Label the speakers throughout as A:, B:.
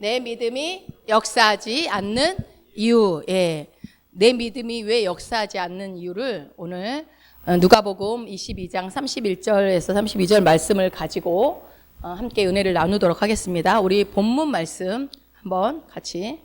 A: 내 믿음이 역사하지 않는 이유. 예. 내 믿음이 왜 역사하지 않는 이유를 오늘 누가복음 22장 31절에서 32절 말씀을 가지고 함께 은혜를 나누도록 하겠습니다. 우리 본문 말씀 한번 같이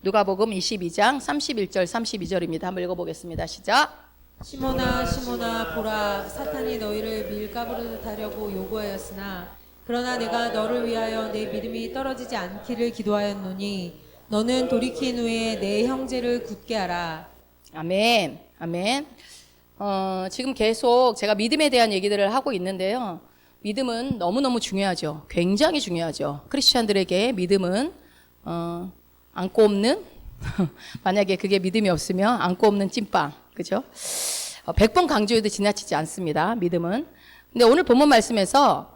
A: 누가복음 22장 31절 32절입니다. 한번 읽어보겠습니다. 시작.
B: 시몬아 시몬아 보라, 사탄이 너희를 밀가부르듯 하려고 요구하였으나 그러나 내가 너를 위하여 내 믿음이 떨어지지 않기를 기도하였노니 너는 돌이킨 후에 내 형제를 굳게 하라.
A: 아멘. 아멘. 지금 계속 제가 믿음에 대한 얘기들을 하고 있는데요. 믿음은 너무너무 중요하죠. 굉장히 중요하죠. 크리스찬들에게 믿음은 안고 없는 만약에 그게 믿음이 없으면 안고 없는 찐빵. 그죠? 100번 강조해도 지나치지 않습니다. 믿음은. 근데 오늘 본문 말씀에서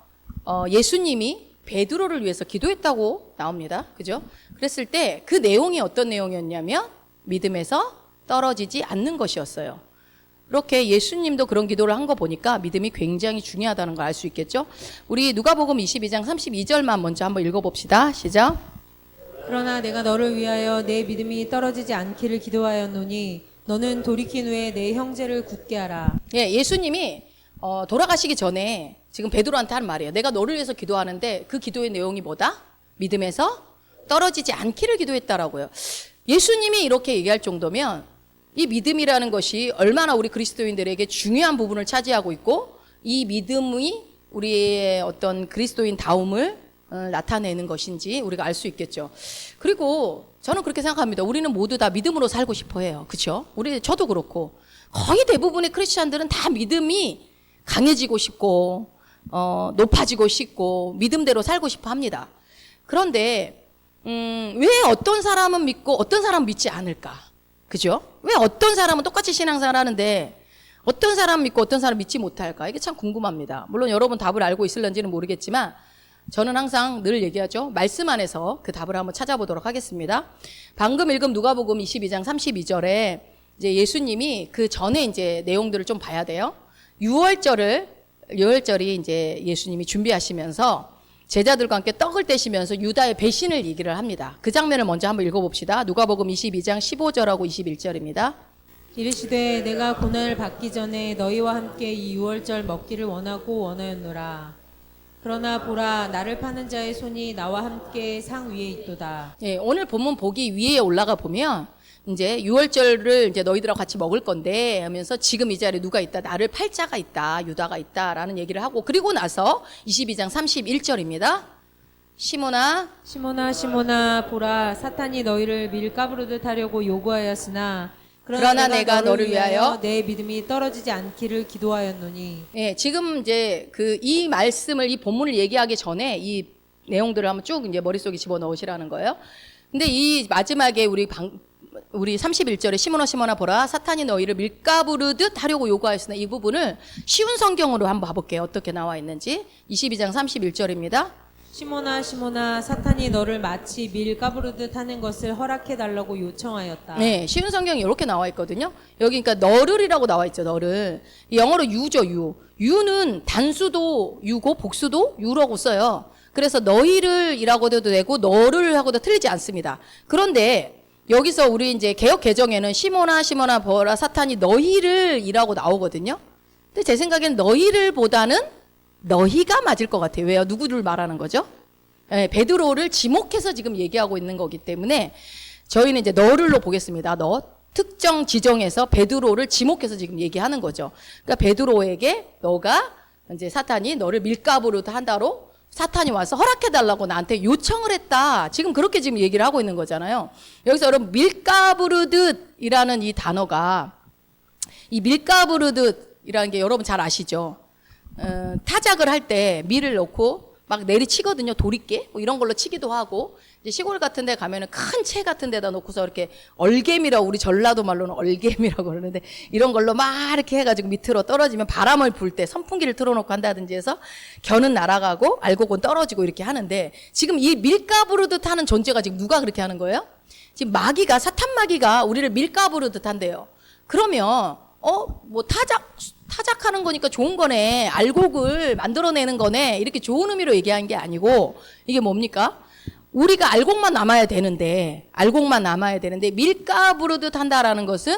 A: 예수님이 베드로를 위해서 기도했다고 나옵니다. 그죠? 그랬을 때 그 내용이 어떤 내용이었냐면 믿음에서 떨어지지 않는 것이었어요. 이렇게 예수님도 그런 기도를 한 거 보니까 믿음이 굉장히 중요하다는 걸 알 수 있겠죠? 우리 누가복음 22장 32절만 먼저 한번 읽어봅시다. 시작.
B: 그러나 내가 너를 위하여 내 믿음이 떨어지지 않기를 기도하였노니 너는 돌이킨 후에 내 형제를 굳게 하라.
A: 예, 예수님이 돌아가시기 전에 지금 베드로한테 한 말이에요. 내가 너를 위해서 기도하는데 그 기도의 내용이 뭐다? 믿음에서 떨어지지 않기를 기도했다라고요. 예수님이 이렇게 얘기할 정도면 이 믿음이라는 것이 얼마나 우리 그리스도인들에게 중요한 부분을 차지하고 있고 이 믿음이 우리의 어떤 그리스도인 다움을 나타내는 것인지 우리가 알 수 있겠죠. 그리고 저는 그렇게 생각합니다. 우리는 모두 다 믿음으로 살고 싶어 해요. 그렇죠? 저도 그렇고 거의 대부분의 크리스찬들은 다 믿음이 강해지고 싶고 높아지고 싶고 믿음대로 살고 싶어 합니다. 그런데 왜 어떤 사람은 믿고 어떤 사람은 믿지 않을까? 그죠? 왜 어떤 사람은 똑같이 신앙생활 하는데 어떤 사람 믿고 어떤 사람 믿지 못할까? 이게 참 궁금합니다. 물론 여러분 답을 알고 있을런지는 모르겠지만 저는 항상 늘 얘기하죠. 말씀 안에서 그 답을 한번 찾아보도록 하겠습니다. 방금 읽은 누가복음 22장 32절에 이제 예수님이 그 전에 이제 내용들을 좀 봐야 돼요. 유월절이 이제 예수님이 준비하시면서 제자들과 함께 떡을 떼시면서 유다의 배신을 얘기를 합니다. 그 장면을 먼저 한번 읽어봅시다. 누가복음 22장 15절하고 21절입니다.
B: 이르시되 내가 고난을 받기 전에 너희와 함께 이 유월절 먹기를 원하였노라. 그러나 보라, 나를 파는 자의 손이 나와 함께 상 위에 있도다.
A: 예, 오늘 본문 보기 위에 올라가 보면 이제 유월절을 이제 너희들하고 같이 먹을 건데 하면서 지금 이 자리에 누가 있다? 나를 팔 자가 있다. 유다가 있다라는 얘기를 하고 그리고 나서 22장 31절입니다. 시몬아
B: 시몬아 보라, 사탄이 너희를 밀가부르듯 하려고 요구하였으나
A: 그러나 내가 너를 위하여
B: 내 믿음이 떨어지지 않기를 기도하였노니.
A: 예, 지금 이제 이 말씀을 이 본문을 얘기하기 전에 이 내용들을 한번 쭉 이제 머릿속에 집어넣으시라는 거예요. 근데 이 마지막에 우리 31절에 시몬아 보라, 사탄이 너희를 밀가부르듯 하려고 요구하였으나 이 부분을 쉬운 성경으로 한번 봐볼게요. 어떻게 나와 있는지. 22장 31절입니다.
B: 시몬아 사탄이 너를 마치 밀가부르듯 하는 것을 허락해 달라고 요청하였다.
A: 네, 쉬운 성경이 이렇게 나와 있거든요. 여기 그러니까 너를이라고 나와 있죠. 너를. 영어로 유죠. 유는 단수도 유고 복수도 유라고 써요. 그래서 너희를이라고도 되고 너를 하고도 틀리지 않습니다. 그런데 여기서 우리 이제 개역 개정에는 시몬아 보라, 사탄이 너희를이라고 나오거든요. 근데 제 생각엔 너희를보다는 너희가 맞을 것 같아요. 왜요? 누구를 말하는 거죠? 예, 베드로를 지목해서 지금 얘기하고 있는 거기 때문에 저희는 이제 너를로 보겠습니다. 너 특정 지정에서 베드로를 지목해서 지금 얘기하는 거죠. 그러니까 베드로에게 너가 이제 사탄이 너를 밀가부르듯 한다로 사탄이 와서 허락해달라고 나한테 요청을 했다. 지금 그렇게 지금 얘기를 하고 있는 거잖아요. 여기서 여러분 밀가부르듯이라는 이 단어가 이 밀가부르듯이라는 게 여러분 잘 아시죠? 타작을 할 때 밀을 넣고 막 내리치거든요. 도리깨 뭐 이런 걸로 치기도 하고 이제 시골 같은 데 가면은 큰 채 같은 데다 놓고서 이렇게 얼개미라고 우리 전라도 말로는 얼개미라고 그러는데 이런 걸로 막 이렇게 해가지고 밑으로 떨어지면 바람을 불 때 선풍기를 틀어놓고 한다든지 해서 겨는 날아가고 알곡은 떨어지고 이렇게 하는데 지금 이 밀가부르듯 하는 존재가 지금 누가 그렇게 하는 거예요? 지금 마귀가 사탄 마귀가 우리를 밀가부르듯 한대요. 그러면 뭐 타작하는 거니까 좋은 거네. 알곡을 만들어내는 거네. 이렇게 좋은 의미로 얘기한 게 아니고 이게 뭡니까? 우리가 알곡만 남아야 되는데 밀가 부르듯 한다라는 것은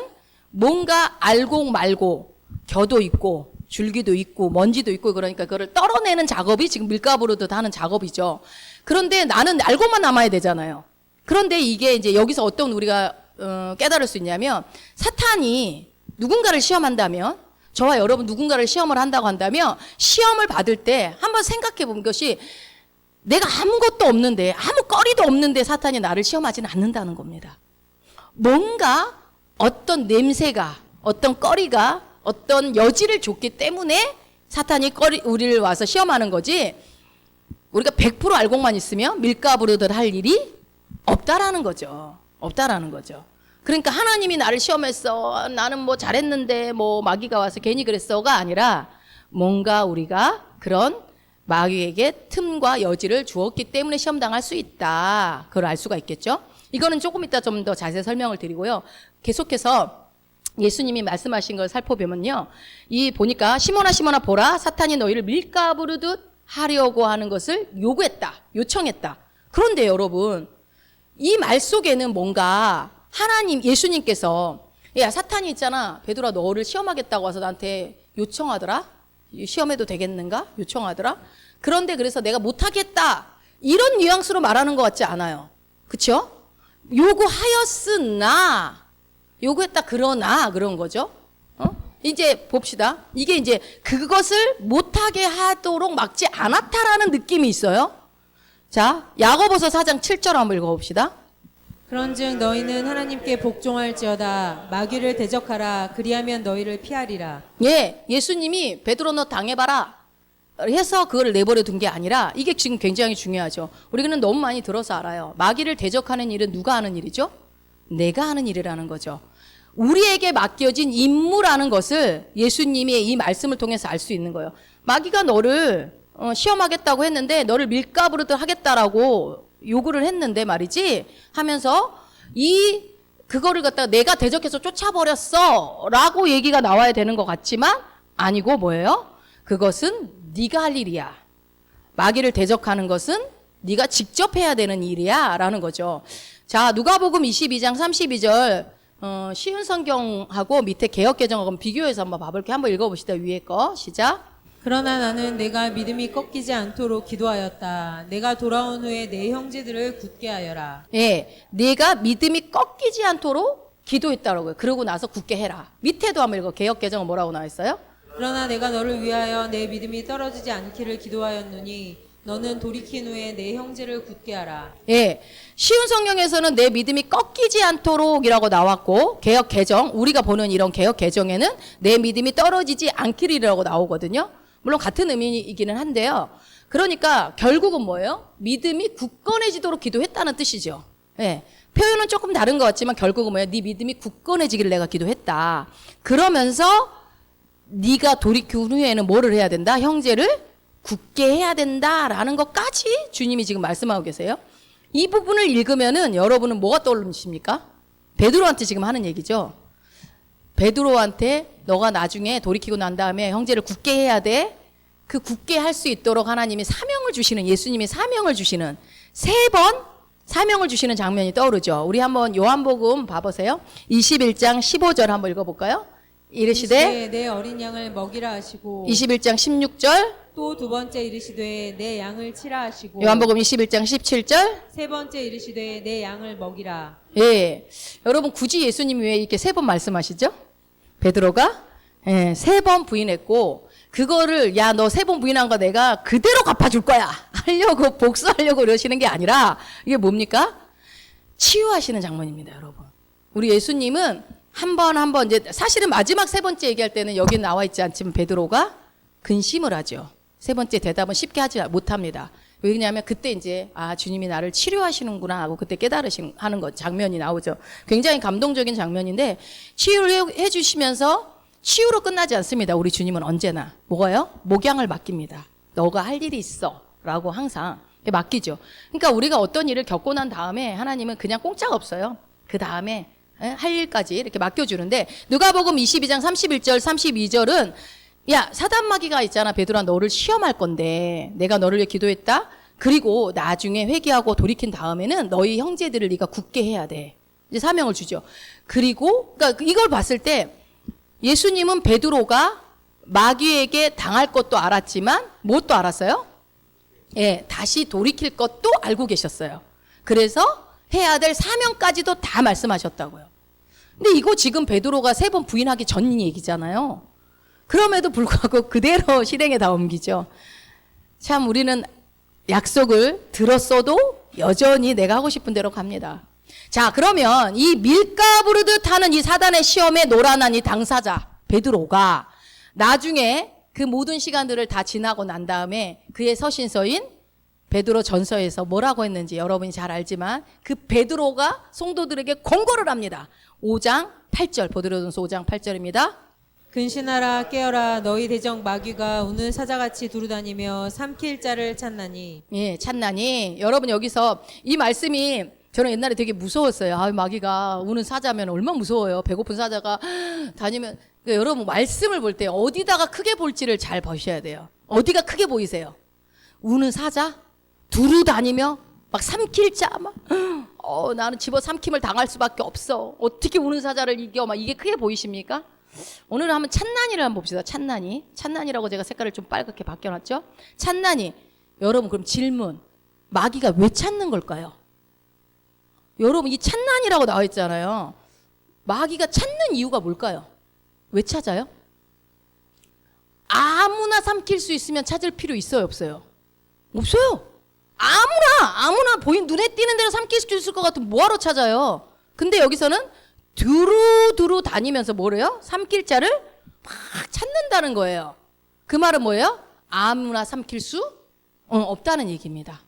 A: 뭔가 알곡 말고 겨도 있고 줄기도 있고 먼지도 있고 그러니까 그걸 떨어내는 작업이 지금 밀가 부르듯 하는 작업이죠. 그런데 나는 알곡만 남아야 되잖아요. 그런데 이게 이제 여기서 어떤 우리가 깨달을 수 있냐면 사탄이 누군가를 시험한다면 저와 여러분 누군가를 시험을 한다고 한다면 시험을 받을 때 한번 생각해 본 것이 내가 아무것도 없는데 아무 거리도 없는데 사탄이 나를 시험하지는 않는다는 겁니다. 뭔가 어떤 냄새가 어떤 거리가 어떤 여지를 줬기 때문에 사탄이 우리를 와서 시험하는 거지 우리가 100% 알곡만 있으면 밀가 부르듯 할 일이 없다라는 거죠. 그러니까 하나님이 나를 시험했어. 나는 뭐 잘했는데 뭐 마귀가 와서 괜히 그랬어가 아니라 뭔가 우리가 그런 마귀에게 틈과 여지를 주었기 때문에 시험당할 수 있다. 그걸 알 수가 있겠죠. 이거는 조금 이따 좀 더 자세히 설명을 드리고요. 계속해서 예수님이 말씀하신 걸 살펴보면요. 이 보니까 시몬아 보라 사탄이 너희를 밀가 부르듯 하려고 하는 것을 요청했다. 그런데 여러분 이 말 속에는 뭔가 예수님께서 야 사탄이 있잖아 베드로아 너를 시험하겠다고 와서 나한테 요청하더라. 시험해도 되겠는가? 요청하더라. 그런데 그래서 내가 못하겠다. 이런 뉘앙스로 말하는 것 같지 않아요. 그쵸? 요구했다 그러나 그런 거죠. 이제 봅시다. 이게 이제 그것을 못하게 하도록 막지 않았다라는 느낌이 있어요. 자, 야고보서 4장 7절 한번 읽어봅시다.
B: 그런즉 너희는 하나님께 복종할지어다 마귀를 대적하라 그리하면 너희를 피하리라.
A: 예, 예수님이 베드로 너 당해봐라 해서 그걸 내버려 둔 게 아니라 이게 지금 굉장히 중요하죠. 우리는 너무 많이 들어서 알아요. 마귀를 대적하는 일은 누가 하는 일이죠? 내가 하는 일이라는 거죠. 우리에게 맡겨진 임무라는 것을 예수님의 이 말씀을 통해서 알 수 있는 거예요. 마귀가 너를 시험하겠다고 했는데 너를 밀가 부르듯 하겠다라고 요구를 했는데 말이지 하면서 그거를 갖다가 내가 대적해서 쫓아버렸어 라고 얘기가 나와야 되는 것 같지만 아니고 뭐예요? 그것은 네가 할 일이야. 마귀를 대적하는 것은 네가 직접 해야 되는 일이야 라는 거죠. 자, 누가복음 22장 32절 쉬운 성경하고 밑에 개역개정하고 비교해서 한번 봐볼게요. 한번 읽어봅시다. 위에 거 시작.
B: 그러나 나는 내가 믿음이 꺾이지 않도록 기도하였다. 내가 돌아온 후에 내 형제들을 굳게 하여라.
A: 예, 내가 믿음이 꺾이지 않도록 기도했다라고요. 그러고 나서 굳게 해라. 밑에도 한번 읽어. 개역개정은 뭐라고 나와 있어요?
B: 그러나 내가 너를 위하여 내 믿음이 떨어지지 않기를 기도하였노니 너는 돌이킨 후에 내 형제를 굳게 하라.
A: 예, 쉬운 성경에서는 내 믿음이 꺾이지 않도록이라고 나왔고 개역개정 우리가 보는 이런 개역개정에는 내 믿음이 떨어지지 않기리라고 나오거든요. 물론 같은 의미이기는 한데요. 그러니까 결국은 뭐예요? 믿음이 굳건해지도록 기도했다는 뜻이죠. 예, 표현은 조금 다른 것 같지만 결국은 뭐예요? 네 믿음이 굳건해지기를 내가 기도했다. 그러면서 네가 돌이킨 후에는 뭐를 해야 된다? 형제를 굳게 해야 된다라는 것까지 주님이 지금 말씀하고 계세요. 이 부분을 읽으면은 여러분은 뭐가 떠오르십니까? 베드로한테 지금 하는 얘기죠. 베드로한테 너가 나중에 돌이키고 난 다음에 형제를 굳게 해야 돼. 그 굳게 할 수 있도록 하나님이 사명을 주시는 예수님이 사명을 주시는 3번 사명을 주시는 장면이 떠오르죠. 우리 한번 요한복음 봐보세요. 21장 15절 한번 읽어볼까요? 이르시되
B: 내 어린 양을 먹이라 하시고
A: 21장 16절
B: 또 두 번째 이르시되 내 양을 치라 하시고
A: 요한복음 21장 17절
B: 세 번째 이르시되 내 양을 먹이라.
A: 예, 여러분 굳이 예수님이 왜 이렇게 3번 말씀하시죠? 베드로가 3번 부인했고 그거를 야 너 3번 부인한 거 내가 그대로 갚아줄 거야 하려고 복수하려고 그러시는 게 아니라 이게 뭡니까? 치유하시는 장면입니다, 여러분. 우리 예수님은 한 번 이제 사실은 마지막 3번째 얘기할 때는 여기 나와 있지 않지만 베드로가 근심을 하죠. 3번째 대답은 쉽게 하지 못합니다. 왜냐하면 그때 이제 주님이 나를 치료하시는구나 하고 그때 하는 것 장면이 나오죠. 굉장히 감동적인 장면인데 치유를 해주시면서 치유로 끝나지 않습니다. 우리 주님은 언제나 뭐가요? 목양을 맡깁니다. 너가 할 일이 있어 라고 항상 맡기죠. 그러니까 우리가 어떤 일을 겪고 난 다음에 하나님은 그냥 공짜가 없어요. 그 다음에 할 일까지 이렇게 맡겨주는데 누가복음 22장 31절 32절은 야 사단 마귀가 있잖아. 베드로아 너를 시험할 건데 내가 너를 위해 기도했다. 그리고 나중에 회개하고 돌이킨 다음에는 너희 형제들을 네가 굳게 해야 돼. 이제 사명을 주죠. 그리고 그러니까 이걸 봤을 때 예수님은 베드로가 마귀에게 당할 것도 알았지만 무엇도 알았어요? 예, 다시 돌이킬 것도 알고 계셨어요. 그래서 해야 될 사명까지도 다 말씀하셨다고요. 근데 이거 지금 베드로가 3번 부인하기 전 얘기잖아요. 그럼에도 불구하고 그대로 실행에 다 옮기죠. 참 우리는 약속을 들었어도 여전히 내가 하고 싶은 대로 갑니다. 자, 그러면 이 밀가부르듯 하는 이 사단의 시험에 노란한 이 당사자 베드로가 나중에 그 모든 시간들을 다 지나고 난 다음에 그의 서신서인 베드로 전서에서 뭐라고 했는지 여러분이 잘 알지만 그 베드로가 성도들에게 권고를 합니다. 5장 8절 베드로전서 5장 8절입니다.
B: 근신하라 깨어라 너희 대적 마귀가 우는 사자같이 두루다니며 삼킬 자를 찾나니.
A: 예, 찾나니. 여러분 여기서 이 말씀이 저는 옛날에 되게 무서웠어요. 아, 마귀가 우는 사자면 얼마나 무서워요. 배고픈 사자가 다니면. 그러니까 여러분 말씀을 볼 때 어디다가 크게 볼지를 잘 보셔야 돼요. 어디가 크게 보이세요? 우는 사자? 두루 다니며 막 삼킬 자 막 나는 집어 삼킴을 당할 수밖에 없어. 어떻게 우는 사자를 이겨? 막 이게 크게 보이십니까? 오늘은 한번 찬난이를 한번 봅시다. 찬난이. 찬난이라고 제가 색깔을 좀 빨갛게 바뀌어놨죠? 찬난이. 여러분 그럼 질문. 마귀가 왜 찾는 걸까요? 여러분 이 찬난이라고 나와 있잖아요. 마귀가 찾는 이유가 뭘까요? 왜 찾아요? 아무나 삼킬 수 있으면 찾을 필요 있어요, 없어요? 없어요. 아무나 눈에 띄는 대로 삼킬 수 있을 것 같으면 뭐하러 찾아요? 근데 여기서는 두루두루 다니면서 뭐래요? 삼킬 자를 막 찾는다는 거예요. 그 말은 뭐예요? 아무나 삼킬 수 없다는 얘기입니다.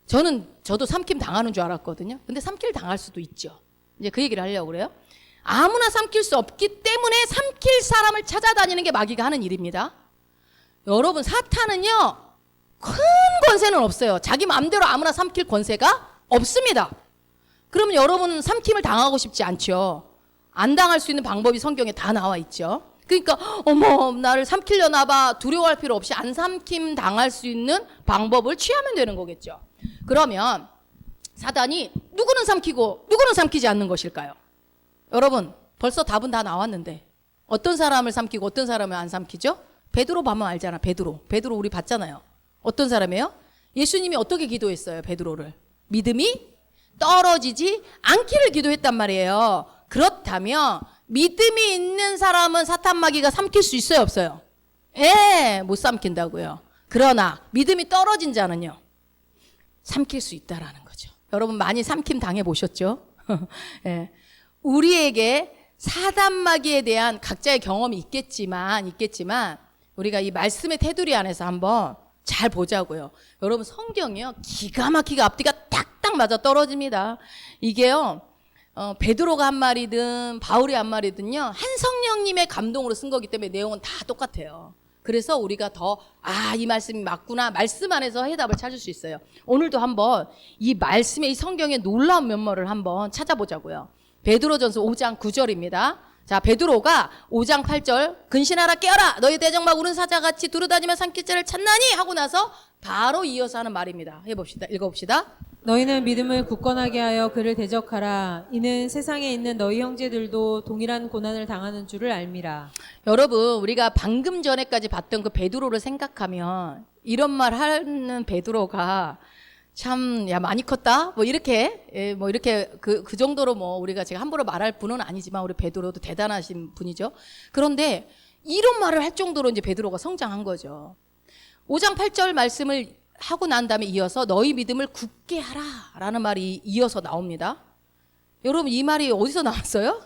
A: 저도 삼킴 당하는 줄 알았거든요. 근데 삼킬 당할 수도 있죠. 이제 그 얘기를 하려고 그래요. 아무나 삼킬 수 없기 때문에 삼킬 사람을 찾아다니는 게 마귀가 하는 일입니다. 여러분 사탄은요 큰 권세는 없어요. 자기 마음대로 아무나 삼킬 권세가 없습니다. 그러면 여러분은 삼킴을 당하고 싶지 않죠. 안 당할 수 있는 방법이 성경에 다 나와 있죠. 그러니까 어머 나를 삼키려나 봐 두려워할 필요 없이 안 삼킴 당할 수 있는 방법을 취하면 되는 거겠죠. 그러면 사단이 누구는 삼키고 누구는 삼키지 않는 것일까요? 여러분 벌써 답은 다 나왔는데 어떤 사람을 삼키고 어떤 사람을 안 삼키죠? 베드로 보면 알잖아. 베드로 우리 봤잖아요. 어떤 사람이에요? 예수님이 어떻게 기도했어요? 베드로를 믿음이 떨어지지 않기를 기도했단 말이에요. 그렇다면 믿음이 있는 사람은 사탄 마귀가 삼킬 수 있어요? 없어요? 예, 못 삼킨다고요. 그러나 믿음이 떨어진 자는요 삼킬 수 있다라는 거죠. 여러분 많이 삼킴 당해보셨죠? 예. 우리에게 사단 마귀에 대한 각자의 경험이 있겠지만 우리가 이 말씀의 테두리 안에서 한번 잘 보자고요. 여러분 성경이요 기가 막히게 앞뒤가 딱딱 맞아 떨어집니다. 이게요 베드로가 한 말이든 바울이 한 말이든요 한 성령님의 감동으로 쓴 거기 때문에 내용은 다 똑같아요. 그래서 우리가 더 이 말씀이 맞구나 말씀 안에서 해답을 찾을 수 있어요. 오늘도 한번 이 말씀의 이 성경의 놀라운 면모를 한번 찾아보자고요. 베드로전서 5장 9절입니다. 자, 베드로가 5장 8절 근신하라 깨어라 너희 대적막 우는 사자같이 두루다니며 삼킬 자를 찾나니 하고 나서 바로 이어서 하는 말입니다. 해봅시다. 읽어봅시다.
B: 너희는 믿음을 굳건하게 하여 그를 대적하라. 이는 세상에 있는 너희 형제들도 동일한 고난을 당하는 줄을 알미라. 여러분
A: 우리가 방금 전에까지 봤던 그 베드로를 생각하면 이런 말 하는 베드로가 참, 야, 많이 컸다? 뭐, 이렇게, 그 정도로 뭐, 우리가 제가 함부로 말할 분은 아니지만, 우리 베드로도 대단하신 분이죠. 그런데, 이런 말을 할 정도로 이제 베드로가 성장한 거죠. 5장 8절 말씀을 하고 난 다음에 이어서, 너희 믿음을 굳게 하라. 라는 말이 이어서 나옵니다. 여러분, 이 말이 어디서 나왔어요?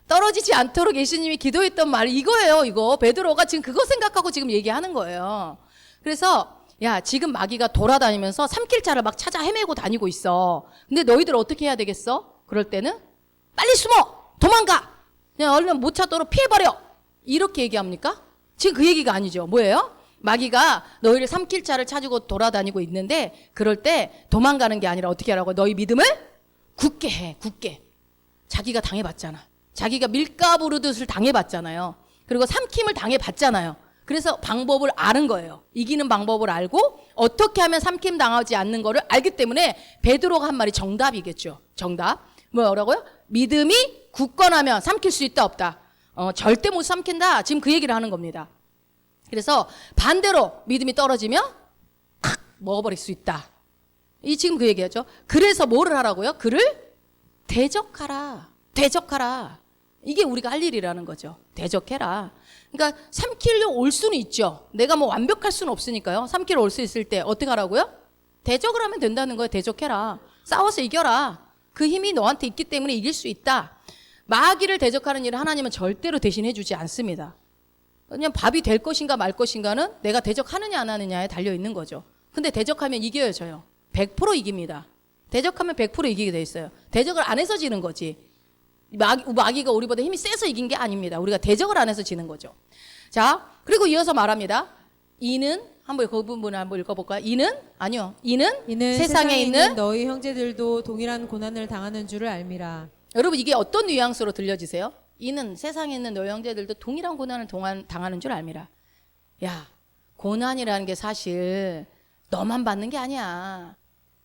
A: 떨어지지 않도록 예수님이 기도했던 말이 이거예요, 이거. 베드로가 지금 그거 생각하고 지금 얘기하는 거예요. 그래서, 야, 지금 마귀가 돌아다니면서 삼킬 자를 막 찾아 헤매고 다니고 있어. 근데 너희들 어떻게 해야 되겠어? 그럴 때는 빨리 숨어! 도망가! 그냥 얼른 못 찾도록 피해버려! 이렇게 얘기합니까? 지금 그 얘기가 아니죠. 뭐예요? 마귀가 너희를 삼킬 자를 찾고 돌아다니고 있는데 그럴 때 도망가는 게 아니라 어떻게 하라고? 너희 믿음을 굳게 해. 굳게. 자기가 당해봤잖아. 자기가 밀가부르듯을 당해봤잖아요. 그리고 삼킴을 당해봤잖아요. 그래서 방법을 아는 거예요. 이기는 방법을 알고 어떻게 하면 삼킴 당하지 않는 거를 알기 때문에 베드로가 한 말이 정답이겠죠. 정답. 뭐라고요? 믿음이 굳건하면 삼킬 수 있다 없다. 절대 못 삼킨다. 지금 그 얘기를 하는 겁니다. 그래서 반대로 믿음이 떨어지면 칵 먹어버릴 수 있다. 이 지금 그 얘기하죠. 그래서 뭐를 하라고요? 그를 대적하라. 대적하라. 이게 우리가 할 일이라는 거죠. 대적해라. 그러니까 삼키려 올 수는 있죠. 내가 뭐 완벽할 수는 없으니까요. 삼키려 올 수 있을 때 어떻게 하라고요? 대적을 하면 된다는 거예요. 대적해라. 싸워서 이겨라. 그 힘이 너한테 있기 때문에 이길 수 있다. 마귀를 대적하는 일을 하나님은 절대로 대신해 주지 않습니다. 그냥 밥이 될 것인가 말 것인가는 내가 대적하느냐 안 하느냐에 달려 있는 거죠. 근데 대적하면 이겨요, 저요. 100% 이깁니다. 대적하면 100% 이기게 돼 있어요. 대적을 안 해서 지는 거지. 마귀가 우리보다 힘이 세서 이긴 게 아닙니다. 우리가 대적을 안 해서 지는 거죠. 자, 그리고 이어서 말합니다. 이는 한번 그 부분을 한번 읽어볼까요? 이는 아니요. 이는 세상에 있는
B: 너희 형제들도 동일한 고난을 당하는 줄을 알미라.
A: 여러분 이게 어떤 뉘앙스로 들려지세요? 이는 세상에 있는 너희 형제들도 동일한 고난을 당하는 줄 알미라. 야, 고난이라는 게 사실 너만 받는 게 아니야.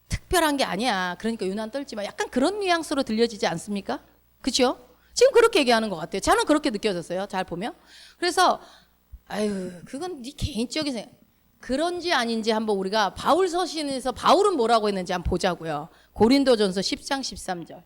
A: 특별한 게 아니야. 그러니까 유난 떨지 마. 약간 그런 뉘앙스로 들려지지 않습니까? 그렇죠? 지금 그렇게 얘기하는 것 같아요. 저는 그렇게 느껴졌어요. 잘 보면. 그래서 아유, 그건 네 개인적인 생각. 그런지 아닌지 한번 우리가 바울 서신에서 바울은 뭐라고 했는지 한번 보자고요. 고린도전서 10장 13절.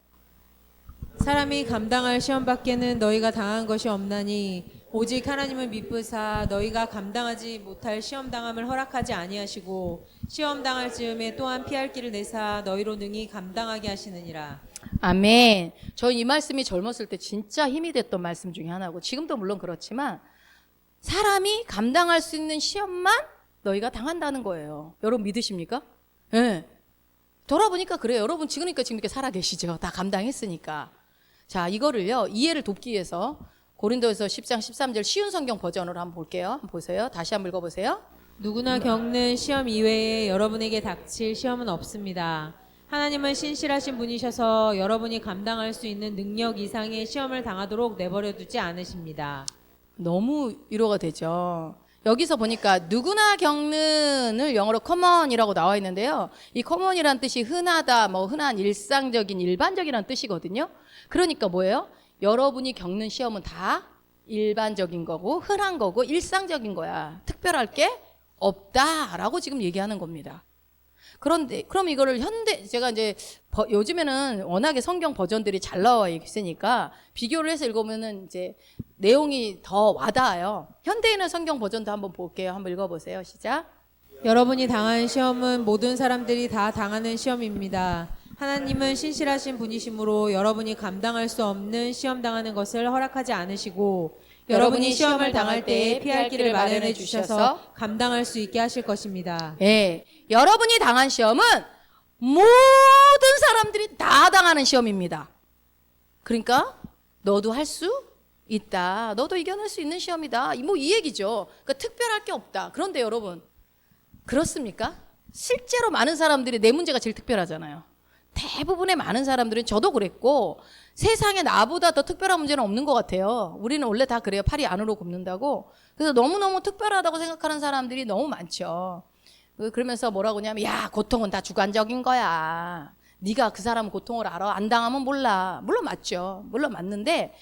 B: 사람이 감당할 시험 밖에는 너희가 당한 것이 없나니 오직 하나님은 미쁘사 너희가 감당하지 못할 시험 당함을 허락하지 아니하시고 시험 당할 즈음에 또한 피할 길을 내사 너희로 능히 감당하게 하시느니라.
A: 아멘. 저 이 말씀이 젊었을 때 진짜 힘이 됐던 말씀 중에 하나고 지금도 물론 그렇지만 사람이 감당할 수 있는 시험만 너희가 당한다는 거예요. 여러분 믿으십니까? 예. 네. 돌아보니까 그래요. 여러분 지금 이렇게 살아 계시죠. 다 감당했으니까. 자, 이거를요. 이해를 돕기 위해서 고린도에서 10장 13절 쉬운 성경 버전으로 한번 볼게요. 한번 보세요. 다시 한번 읽어보세요.
B: 누구나 겪는 시험 이외에 여러분에게 닥칠 시험은 없습니다. 하나님은 신실하신 분이셔서 여러분이 감당할 수 있는 능력 이상의 시험을 당하도록 내버려 두지 않으십니다. 너무
A: 위로가 되죠. 여기서 보니까 누구나 겪는을 영어로 common이라고 나와 있는데요. 이 common이란 뜻이 흔하다, 뭐 흔한 일상적인 일반적이라는 뜻이거든요. 그러니까 뭐예요? 여러분이 겪는 시험은 다 일반적인 거고 흔한 거고 일상적인 거야. 특별할 게 없다라고 지금 얘기하는 겁니다. 그런데 그럼 이거를 제가 이제 요즘에는 워낙에 성경 버전들이 잘 나와 있으니까 비교를 해서 읽으면은 이제 내용이 더 와닿아요. 현대인의 성경 버전도 한번 볼게요. 한번 읽어보세요. 시작.
B: 여러분이 당한 시험은 모든 사람들이 다 당하는 시험입니다. 하나님은 신실하신 분이시므로 여러분이 감당할 수 없는 시험 당하는 것을 허락하지 않으시고 여러분이 시험을 당할 때에 피할 길을 마련해 주셔서 감당할 수 있게 하실 것입니다.
A: 예, 여러분이 당한 시험은 모든 사람들이 다 당하는 시험입니다. 그러니까 너도 할 수 있다. 너도 이겨낼 수 있는 시험이다. 뭐 이 얘기죠. 그러니까 특별할 게 없다. 그런데 여러분 그렇습니까? 실제로 많은 사람들이 내 문제가 제일 특별하잖아요. 대부분의 많은 사람들은 저도 그랬고 세상에 나보다 더 특별한 문제는 없는 것 같아요. 우리는 원래 다 그래요. 팔이 안으로 굽는다고. 그래서 너무너무 특별하다고 생각하는 사람들이 너무 많죠. 그러면서 뭐라고 하냐면 야, 고통은 다 주관적인 거야. 네가 그 사람 고통을 알아. 안 당하면 몰라. 물론 맞죠. 물론 맞는데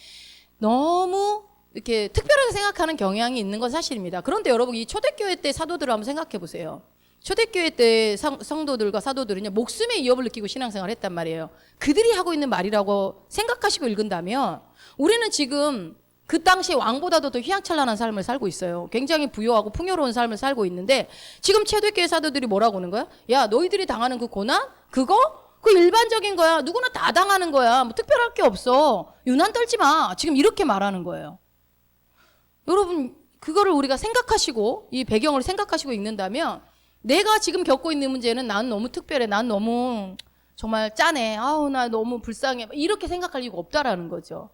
A: 너무 이렇게 특별하게 생각하는 경향이 있는 건 사실입니다. 그런데 여러분 이 초대교회 때 사도들을 한번 생각해 보세요. 초대교회 때 성도들과 사도들은요 목숨의 위협을 느끼고 신앙생활을 했단 말이에요. 그들이 하고 있는 말이라고 생각하시고 읽은다면 우리는 지금 그 당시 왕보다도 더 휘황찬란한 삶을 살고 있어요. 굉장히 부유하고 풍요로운 삶을 살고 있는데 지금 초대교회 사도들이 뭐라고 하는 거야? 야, 너희들이 당하는 그 고난? 그거 일반적인 거야. 누구나 다 당하는 거야. 뭐 특별할 게 없어. 유난 떨지 마. 지금 이렇게 말하는 거예요. 여러분 그거를 우리가 생각하시고 이 배경을 생각하시고 읽는다면 내가 지금 겪고 있는 문제는 난 너무 특별해. 난 너무 정말 짠해. 아우 나 너무 불쌍해. 이렇게 생각할 이유가 없다라는 거죠.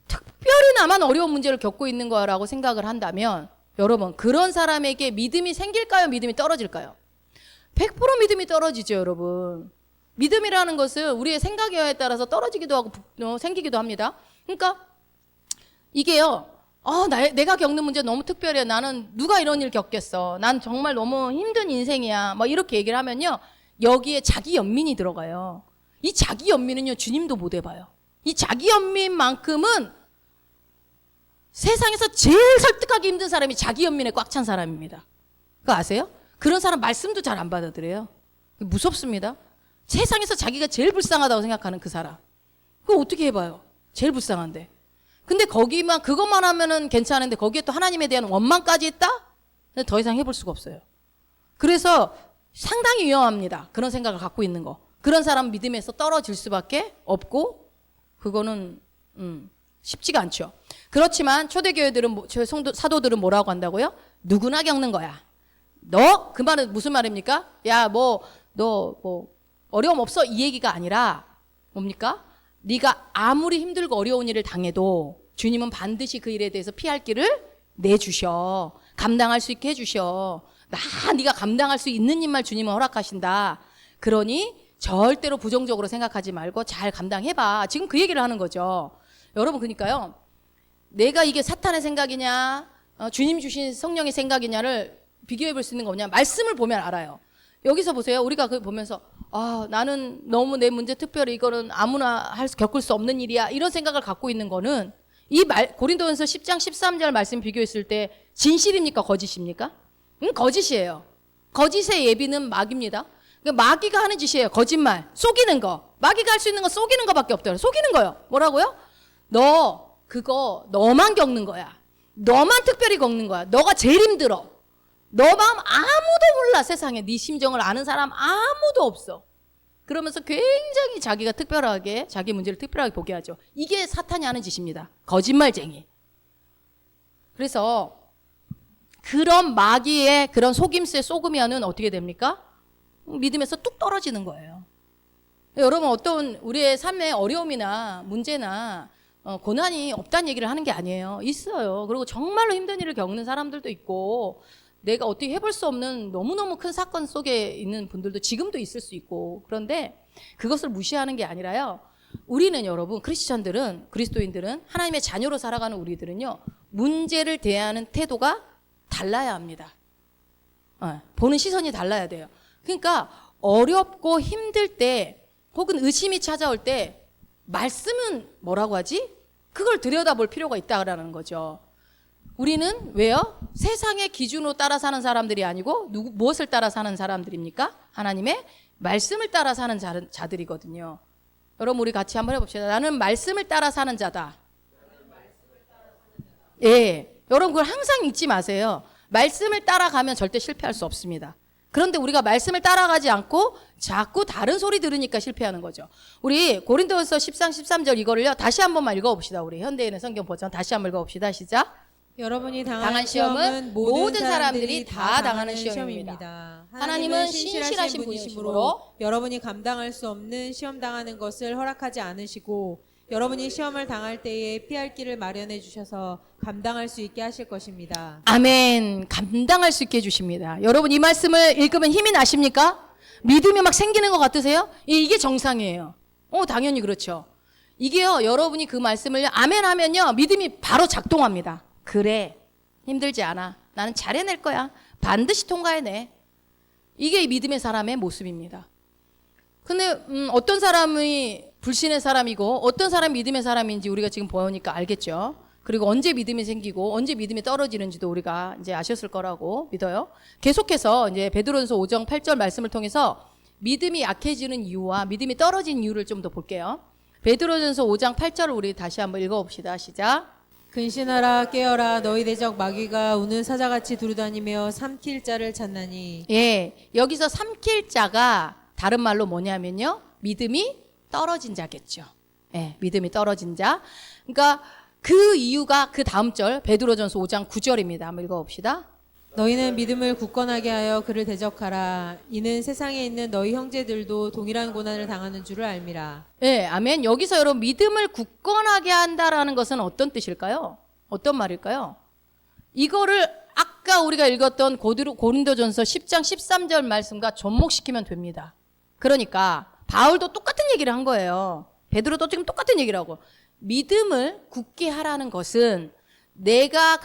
A: 특별히 나만 어려운 문제를 겪고 있는 거라고 생각을 한다면 여러분 그런 사람에게 믿음이 생길까요? 믿음이 떨어질까요? 100% 믿음이 떨어지죠. 여러분. 믿음이라는 것은 우리의 생각에 따라서 떨어지기도 하고 생기기도 합니다. 그러니까 이게요 내가 겪는 문제 너무 특별해. 나는 누가 이런 일 겪겠어. 난 정말 너무 힘든 인생이야. 막 이렇게 얘기를 하면요. 여기에 자기 연민이 들어가요. 이 자기 연민은요, 주님도 못 해봐요. 이 자기 연민만큼은 세상에서 제일 설득하기 힘든 사람이 자기 연민에 꽉 찬 사람입니다. 그거 아세요? 그런 사람 말씀도 잘 안 받아들여요. 무섭습니다. 세상에서 자기가 제일 불쌍하다고 생각하는 그 사람. 그거 어떻게 해봐요? 제일 불쌍한데. 근데 그것만 하면은 괜찮은데 거기에 또 하나님에 대한 원망까지 있다? 더 이상 해볼 수가 없어요. 그래서 상당히 위험합니다. 그런 생각을 갖고 있는 거. 그런 사람 믿음에서 떨어질 수밖에 없고, 그거는, 쉽지가 않죠. 그렇지만 초대교회들은, 사도들은 뭐라고 한다고요? 누구나 겪는 거야. 그 말은 무슨 말입니까? 야, 너 어려움 없어? 이 얘기가 아니라, 뭡니까? 네가 아무리 힘들고 어려운 일을 당해도 주님은 반드시 그 일에 대해서 피할 길을 내주셔. 감당할 수 있게 해주셔. 네가 감당할 수 있는 일만 주님은 허락하신다. 그러니 절대로 부정적으로 생각하지 말고 잘 감당해봐. 지금 그 얘기를 하는 거죠. 여러분, 그러니까요. 내가 이게 사탄의 생각이냐, 주님 주신 성령의 생각이냐를 비교해 볼 수 있는 거냐. 말씀을 보면 알아요. 여기서 보세요. 우리가 그 보면서 나는 너무 내 문제 특별히 이거는 아무나 겪을 수 없는 일이야. 이런 생각을 갖고 있는 거는 고린도전서 10장 13절 말씀 비교했을 때 진실입니까? 거짓입니까? 거짓이에요. 거짓의 예비는 마귀입니다. 마귀가 하는 짓이에요. 거짓말. 속이는 거. 마귀가 할 수 있는 건 속이는 거밖에 없더라고요. 속이는 거요. 뭐라고요? 너만 겪는 거야. 너만 특별히 겪는 거야. 너가 제일 힘들어. 너 마음 아무도 몰라. 세상에 네 심정을 아는 사람 아무도 없어. 그러면서 굉장히 자기가 특별하게, 자기 문제를 특별하게 보게 하죠. 이게 사탄이 하는 짓입니다. 거짓말쟁이. 그래서 그런 마귀의 그런 속임수에 속으면은 어떻게 됩니까? 믿음에서 뚝 떨어지는 거예요. 여러분, 어떤 우리의 삶의 어려움이나 문제나 고난이 없다는 얘기를 하는 게 아니에요. 있어요. 그리고 정말로 힘든 일을 겪는 사람들도 있고, 내가 어떻게 해볼 수 없는 너무너무 큰 사건 속에 있는 분들도 지금도 있을 수 있고, 그런데 그것을 무시하는 게 아니라요. 우리는 여러분, 그리스도인들은 하나님의 자녀로 살아가는 우리들은요, 문제를 대하는 태도가 달라야 합니다. 보는 시선이 달라야 돼요. 그러니까 어렵고 힘들 때 혹은 의심이 찾아올 때 말씀은 뭐라고 하지? 그걸 들여다볼 필요가 있다라는 거죠. 우리는 왜요? 세상의 기준으로 따라 사는 사람들이 아니고 무엇을 따라 사는 사람들입니까? 하나님의 말씀을 따라 사는 자들이거든요. 여러분, 우리 같이 한번 해봅시다. 나는 말씀을 따라 사는 자다. 예, 여러분 그걸 항상 잊지 마세요. 말씀을 따라가면 절대 실패할 수 없습니다. 그런데 우리가 말씀을 따라가지 않고 자꾸 다른 소리 들으니까 실패하는 거죠. 우리 고린도전서 10장 13절 이거를요, 다시 한 번만 읽어봅시다. 우리 현대인의 성경 버전 다시 한번 읽어봅시다. 시작.
B: 여러분이 당한 시험은 모든 사람들이 다 당하는 시험입니다. 하나님은 신실하신 분이시므로 여러분이 감당할 수 없는 시험 당하는 것을 허락하지 않으시고, 여러분이 시험을 당할 때에 피할 길을 마련해 주셔서 감당할 수 있게 하실 것입니다.
A: 아멘. 감당할 수 있게 해주십니다. 여러분, 이 말씀을 읽으면 힘이 나십니까? 믿음이 막 생기는 것 같으세요? 이게 정상이에요. 당연히 그렇죠. 이게요, 여러분이 그 말씀을 아멘 하면요, 믿음이 바로 작동합니다. 그래, 힘들지 않아. 나는 잘 해낼 거야. 반드시 통과해내. 이게 믿음의 사람의 모습입니다. 근데 어떤 사람이 불신의 사람이고 어떤 사람이 믿음의 사람인지 우리가 지금 보니까 알겠죠. 그리고 언제 믿음이 생기고 언제 믿음이 떨어지는지도 우리가 이제 아셨을 거라고 믿어요. 계속해서 이제 베드로전서 5장 8절 말씀을 통해서 믿음이 약해지는 이유와 믿음이 떨어진 이유를 좀 더 볼게요. 베드로전서 5장 8절을 우리 다시 한번 읽어봅시다. 시작.
B: 근신하라, 깨어라. 너희 대적 마귀가 우는 사자같이 두루다니며 삼킬 자를 찾나니.
A: 예, 여기서 삼킬 자가 다른 말로 뭐냐면요, 믿음이 떨어진 자겠죠. 예, 믿음이 떨어진 자. 그러니까 그 이유가 그 다음 절 베드로전서 5장 9절입니다. 한번 읽어봅시다.
B: 너희는 믿음을 굳건하게 하여 그를 대적하라. 이는 세상에 있는 너희 형제들도 동일한 고난을 당하는 줄을 알미라.
A: 예, 아멘. 여기서 여러분, 믿음을 굳건하게 한다라는 것은 어떤 뜻일까요? 어떤 말일까요? 이거를 아까 우리가 읽었던 고린도전서 10장 13절 말씀과 접목시키면 됩니다. 그러니까 바울도 똑같은 얘기를 한 거예요. 베드로도 지금 똑같은 얘기를 하고, 믿음을 굳게 하라는 것은 내가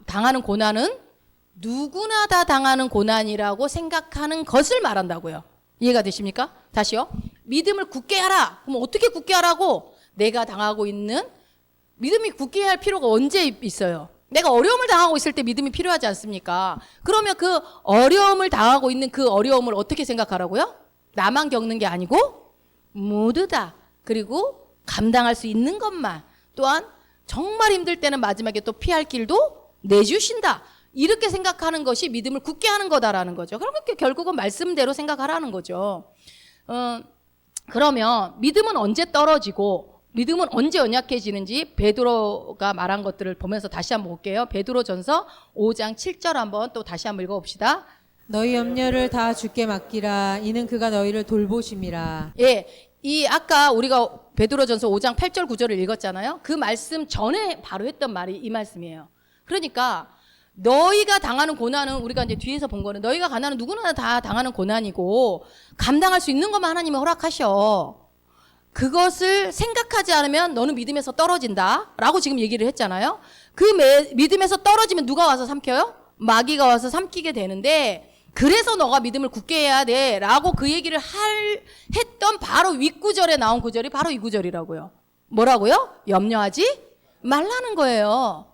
A: 당하는 고난은 누구나 다 당하는 고난이라고 생각하는 것을 말한다고요. 이해가 되십니까? 다시요. 믿음을 굳게 하라. 그럼 어떻게 굳게 하라고? 내가 당하고 있는 믿음이 굳게 할 필요가 언제 있어요? 내가 어려움을 당하고 있을 때 믿음이 필요하지 않습니까? 그러면 그 어려움을 당하고 있는 그 어려움을 어떻게 생각하라고요? 나만 겪는 게 아니고 모두 다. 그리고 감당할 수 있는 것만. 또한 정말 힘들 때는 마지막에 또 피할 길도 내주신다. 이렇게 생각하는 것이 믿음을 굳게 하는 거다라는 거죠. 그렇게 결국은 말씀대로 생각하라는 거죠. 그러면 믿음은 언제 떨어지고 믿음은 언제 연약해지는지 베드로가 말한 것들을 보면서 다시 한번 볼게요. 베드로전서 5장 7절 한번 또 다시 한번 읽어봅시다.
B: 너희 염려를 다 주께 맡기라. 이는 그가 너희를 돌보심이라.
A: 예, 이 아까 우리가 베드로전서 5장 8절 9절을 읽었잖아요. 그 말씀 전에 바로 했던 말이 이 말씀이에요. 그러니까 너희가 당하는 고난은 우리가 이제 뒤에서 본 거는 너희가 가난은 누구나 다 당하는 고난이고 감당할 수 있는 것만 하나님이 허락하셔. 그것을 생각하지 않으면 너는 믿음에서 떨어진다 라고 지금 얘기를 했잖아요. 그 믿음에서 떨어지면 누가 와서 삼켜요? 마귀가 와서 삼키게 되는데 그래서 너가 믿음을 굳게 해야 돼 라고 그 얘기를 했던 바로 윗구절에 나온 구절이 바로 이 구절이라고요. 뭐라고요? 염려하지 말라는 거예요.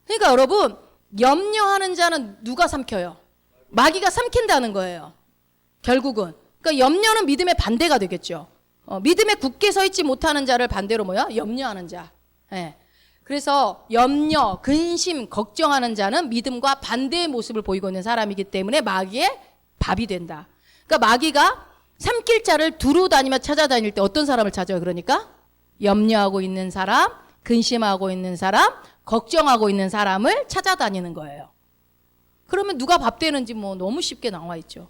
A: 그러니까 여러분 염려하는 자는 누가 삼켜요? 마귀가 삼킨다는 거예요. 결국은. 그러니까 염려는 믿음의 반대가 되겠죠. 믿음에 굳게 서 있지 못하는 자를 반대로 뭐야? 염려하는 자. 예. 그래서 염려, 근심, 걱정하는 자는 믿음과 반대의 모습을 보이고 있는 사람이기 때문에 마귀의 밥이 된다. 그러니까 마귀가 삼킬 자를 두루 다니며 찾아다닐 때 어떤 사람을 찾아요? 그러니까 염려하고 있는 사람, 근심하고 있는 사람, 걱정하고 있는 사람을 찾아다니는 거예요. 그러면 누가 밥 되는지 뭐 너무 쉽게 나와 있죠.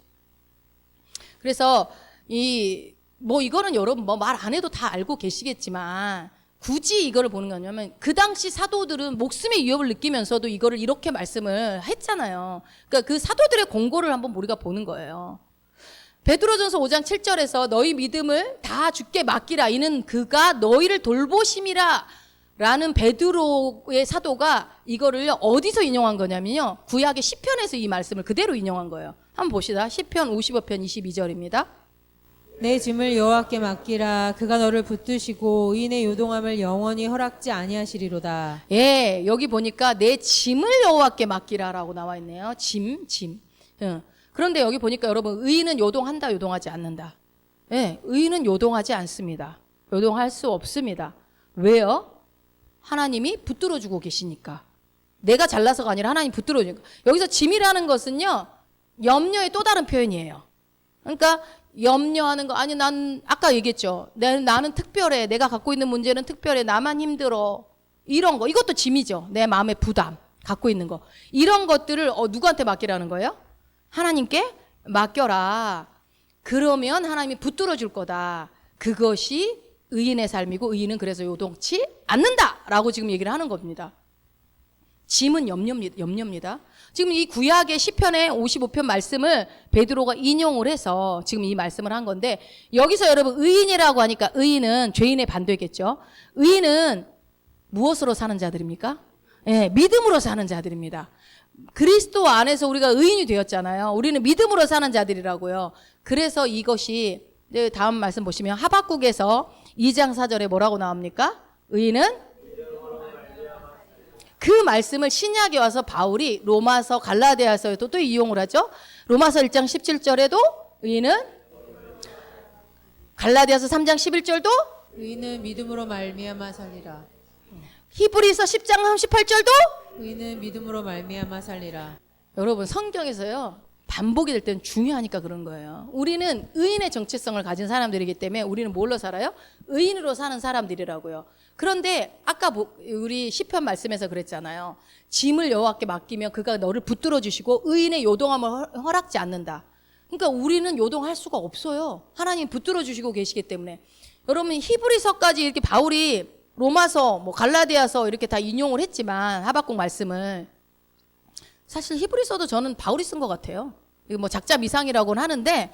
A: 그래서 이거는 여러분 뭐 말 안 해도 다 알고 계시겠지만 굳이 이거를 보는 거냐면 그 당시 사도들은 목숨의 위협을 느끼면서도 이거를 이렇게 말씀을 했잖아요. 그러니까 그 사도들의 공고를 한번 우리가 보는 거예요. 베드로전서 5장 7절에서 너희 믿음을 다 주께 맡기라. 이는 그가 너희를 돌보심이라. 라는 베드로의 사도가 이거를 어디서 인용한 거냐면요. 구약의 시편에서 이 말씀을 그대로 인용한 거예요. 한번 봅시다. 시편 55편 22절입니다.
B: 내 짐을 여호와께 맡기라. 그가 너를 붙드시고 의인의 요동함을 영원히 허락지 아니하시리로다.
A: 예, 여기 보니까 내 짐을 여호와께 맡기라라고 나와 있네요. 짐. 그런데 여기 보니까 여러분 의인은 요동한다, 요동하지 않는다. 예, 의인은 요동하지 않습니다. 요동할 수 없습니다. 왜요? 하나님이 붙들어주고 계시니까. 내가 잘나서가 아니라 하나님이 붙들어주니까. 여기서 짐이라는 것은요, 염려의 또 다른 표현이에요. 그러니까 염려하는 거, 아니 난 아까 얘기했죠. 나는 특별해. 내가 갖고 있는 문제는 특별해. 나만 힘들어. 이런 거, 이것도 짐이죠. 내 마음의 부담, 갖고 있는 거. 이런 것들을 누구한테 맡기라는 거예요? 하나님께 맡겨라. 그러면 하나님이 붙들어 줄 거다. 그것이 의인의 삶이고 의인은 그래서 요동치 않는다라고 지금 얘기를 하는 겁니다. 짐은 염려입니다. 지금 이 구약의 시편의 55편 말씀을 베드로가 인용을 해서 지금 이 말씀을 한 건데 여기서 여러분 의인이라고 하니까 의인은 죄인의 반대겠죠. 의인은 무엇으로 사는 자들입니까? 예, 믿음으로 사는 자들입니다. 그리스도 안에서 우리가 의인이 되었잖아요. 우리는 믿음으로 사는 자들이라고요. 그래서 이것이 다음 말씀 보시면 하박국에서 2장 4절에 뭐라고 나옵니까? 의인은 그 말씀을 신약에 와서 바울이 로마서 갈라디아서에도 또 이용을 하죠. 로마서 1장 17절에도 의인은 갈라디아서 3장 11절도
B: 의인은 믿음으로 말미암아 살리라.
A: 히브리서 10장 38절도
B: 의인은 믿음으로 말미암아 살리라.
A: 여러분 성경에서요. 반복이 될 때는 중요하니까 그런 거예요. 우리는 의인의 정체성을 가진 사람들이기 때문에 우리는 뭘로 살아요? 의인으로 사는 사람들이라고요. 그런데 아까 우리 시편 말씀에서 그랬잖아요. 짐을 여호와께 맡기면 그가 너를 붙들어 주시고 의인의 요동함을 허락지 않는다. 그러니까 우리는 요동할 수가 없어요. 하나님 붙들어 주시고 계시기 때문에. 여러분 히브리서까지 이렇게 바울이 로마서, 갈라디아서 이렇게 다 인용을 했지만 하박국 말씀을 사실 히브리서도 저는 바울이 쓴 것 같아요. 이거 작자 미상이라고는 하는데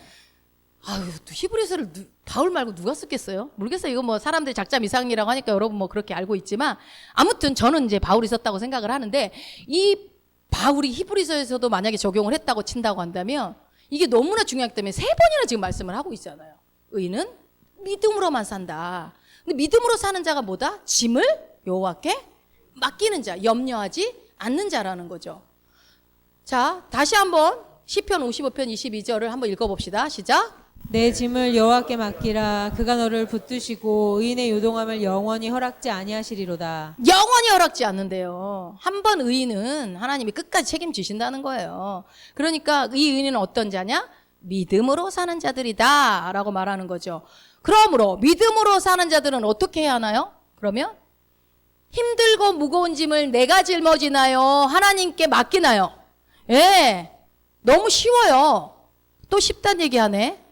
A: 아유, 또 히브리서를 바울 말고 누가 썼겠어요? 모르겠어요. 이거 뭐 사람들이 작자 미상이라고 하니까 여러분 뭐 그렇게 알고 있지만 아무튼 저는 이제 바울이 썼다고 생각을 하는데 이 바울이 히브리서에서도 만약에 적용을 했다고 친다고 한다면 이게 너무나 중요하기 때문에 3번이나 지금 말씀을 하고 있잖아요. 의인은 믿음으로만 산다. 근데 믿음으로 사는 자가 뭐다? 짐을 여호와께 맡기는 자, 염려하지 않는 자라는 거죠. 자, 다시 한번 시편 55편 22절을 한번 읽어봅시다. 시작.
B: 내 짐을 여호와께 맡기라. 그가 너를 붙드시고 의인의 요동함을 영원히 허락지 아니하시리로다.
A: 영원히 허락지 않는데요. 한 번 의인은 하나님이 끝까지 책임지신다는 거예요. 그러니까 이 의인은 어떤 자냐? 믿음으로 사는 자들이다 라고 말하는 거죠. 그러므로 믿음으로 사는 자들은 어떻게 해야 하나요? 그러면 힘들고 무거운 짐을 내가 짊어지나요? 하나님께 맡기나요? 예, 너무 쉬워요. 또 쉽단 얘기하네.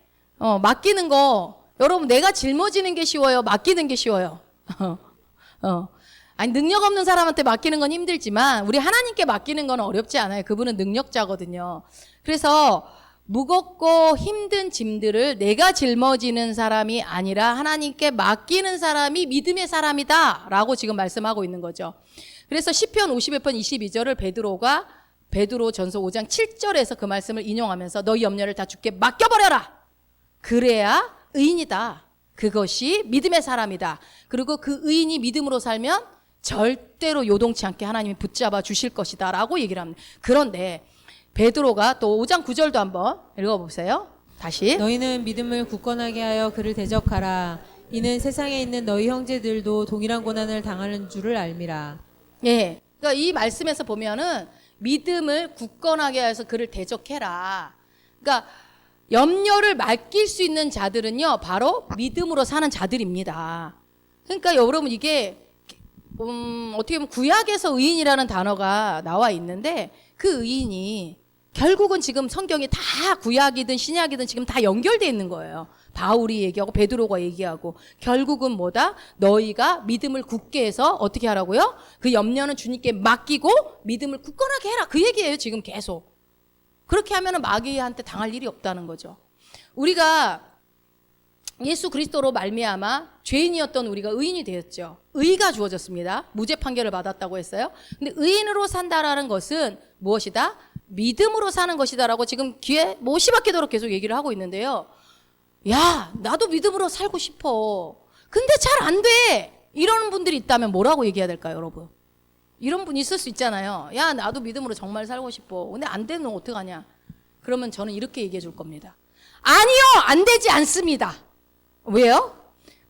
A: 맡기는 거 여러분 내가 짊어지는 게 쉬워요? 맡기는 게 쉬워요? 아니 능력 없는 사람한테 맡기는 건 힘들지만 우리 하나님께 맡기는 건 어렵지 않아요. 그분은 능력자거든요. 그래서 무겁고 힘든 짐들을 내가 짊어지는 사람이 아니라 하나님께 맡기는 사람이 믿음의 사람이다 라고 지금 말씀하고 있는 거죠. 그래서 시편 51편 22절을 베드로 전서 5장 7절에서 그 말씀을 인용하면서 너희 염려를 다 주께 맡겨버려라. 그래야 의인이다. 그것이 믿음의 사람이다. 그리고 그 의인이 믿음으로 살면 절대로 요동치 않게 하나님이 붙잡아 주실 것이다 라고 얘기를 합니다. 그런데 베드로가 또 5장 9절도 한번 읽어보세요. 다시.
B: 너희는 믿음을 굳건하게 하여 그를 대적하라. 이는 세상에 있는 너희 형제들도 동일한 고난을 당하는 줄을 알미라.
A: 예. 그러니까 이 말씀에서 보면은 믿음을 굳건하게 해서 그를 대적해라. 그러니까 염려를 맡길 수 있는 자들은요, 바로 믿음으로 사는 자들입니다. 그러니까 여러분 이게 어떻게 보면 구약에서 의인이라는 단어가 나와 있는데 그 의인이 결국은 지금 성경이 다 구약이든 신약이든 지금 다 연결되어 있는 거예요. 바울이 얘기하고 베드로가 얘기하고 결국은 뭐다? 너희가 믿음을 굳게 해서 어떻게 하라고요? 그 염려는 주님께 맡기고 믿음을 굳건하게 해라. 그 얘기예요 지금 계속. 그렇게 하면 마귀한테 당할 일이 없다는 거죠. 우리가 예수 그리스도로 말미암아 죄인이었던 우리가 의인이 되었죠. 의가 주어졌습니다. 무죄 판결을 받았다고 했어요. 근데 의인으로 산다라는 것은 무엇이다? 믿음으로 사는 것이다라고 지금 귀에 못이 박히도록 계속 얘기를 하고 있는데요. 야, 나도 믿음으로 살고 싶어. 근데 잘 안 돼. 이러는 분들이 있다면 뭐라고 얘기해야 될까요, 여러분? 이런 분 있을 수 있잖아요. 야, 나도 믿음으로 정말 살고 싶어. 근데 안 되면 어떡하냐? 그러면 저는 이렇게 얘기해 줄 겁니다. 아니요, 안 되지 않습니다. 왜요?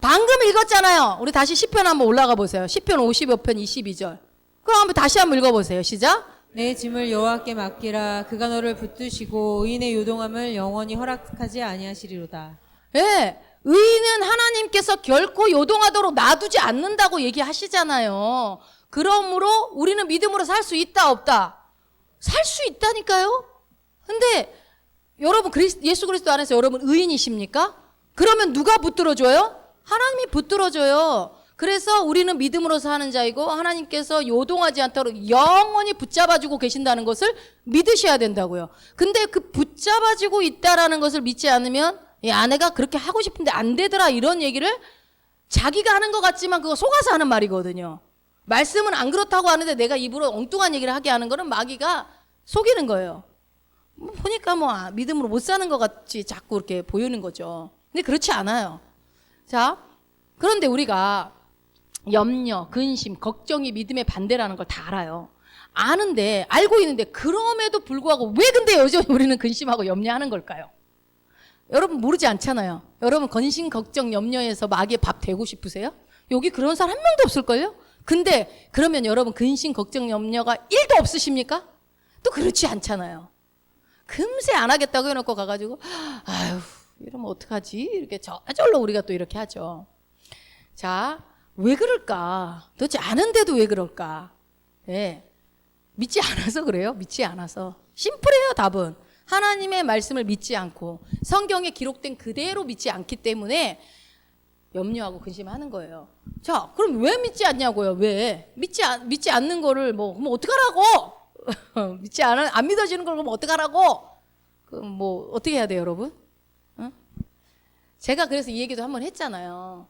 A: 방금 읽었잖아요. 우리 다시 시편 한번 올라가 보세요. 시편 55편 22절. 그럼 한번 다시 한번 읽어보세요. 시작.
B: 내 짐을 여호와께 맡기라. 그가 너를 붙드시고 의인의 요동함을 영원히 허락하지 아니하시리로다.
A: 예, 의인은 하나님께서 결코 요동하도록 놔두지 않는다고 얘기하시잖아요. 그러므로 우리는 믿음으로 살 수 있다 없다? 살 수 있다니까요. 근데 여러분 예수 그리스도 안에서 여러분 의인이십니까? 그러면 누가 붙들어줘요? 하나님이 붙들어줘요. 그래서 우리는 믿음으로 사는 자이고 하나님께서 요동하지 않도록 영원히 붙잡아주고 계신다는 것을 믿으셔야 된다고요. 근데 그 붙잡아주고 있다라는 것을 믿지 않으면 이 아내가 그렇게 하고 싶은데 안 되더라 이런 얘기를 자기가 하는 것 같지만 그거 속아서 하는 말이거든요. 말씀은 안 그렇다고 하는데 내가 입으로 엉뚱한 얘기를 하게 하는 거는 마귀가 속이는 거예요. 보니까 뭐 믿음으로 못 사는 것 같이 자꾸 이렇게 보이는 거죠. 근데 그렇지 않아요. 자, 그런데 우리가 염려, 근심, 걱정이 믿음의 반대라는 걸 다 알아요. 아는데, 알고 있는데 그럼에도 불구하고 왜 근데 여전히 우리는 근심하고 염려하는 걸까요? 여러분 모르지 않잖아요. 여러분 근심, 걱정, 염려해서 마귀의 밥 되고 싶으세요? 여기 그런 사람 한 명도 없을걸요? 근데 그러면 여러분 근심, 걱정, 염려가 1도 없으십니까? 또 그렇지 않잖아요. 금세 안 하겠다고 해놓고 가가지고 아유 이러면 어떡하지? 이렇게 저절로 우리가 또 이렇게 하죠. 자, 왜 그럴까? 도대체 아는데도 왜 그럴까? 예, 믿지 않아서 그래요. 믿지 않아서. 심플해요, 답은. 하나님의 말씀을 믿지 않고 성경에 기록된 그대로 믿지 않기 때문에 염려하고 근심하는 거예요. 자, 그럼 왜 믿지 않냐고요? 왜? 믿지 않는 거를 그럼 어떡하라고? 안 믿어지는 걸 그럼 어떡하라고? 그럼 어떻게 해야 돼요, 여러분? 어? 제가 그래서 이 얘기도 한번 했잖아요.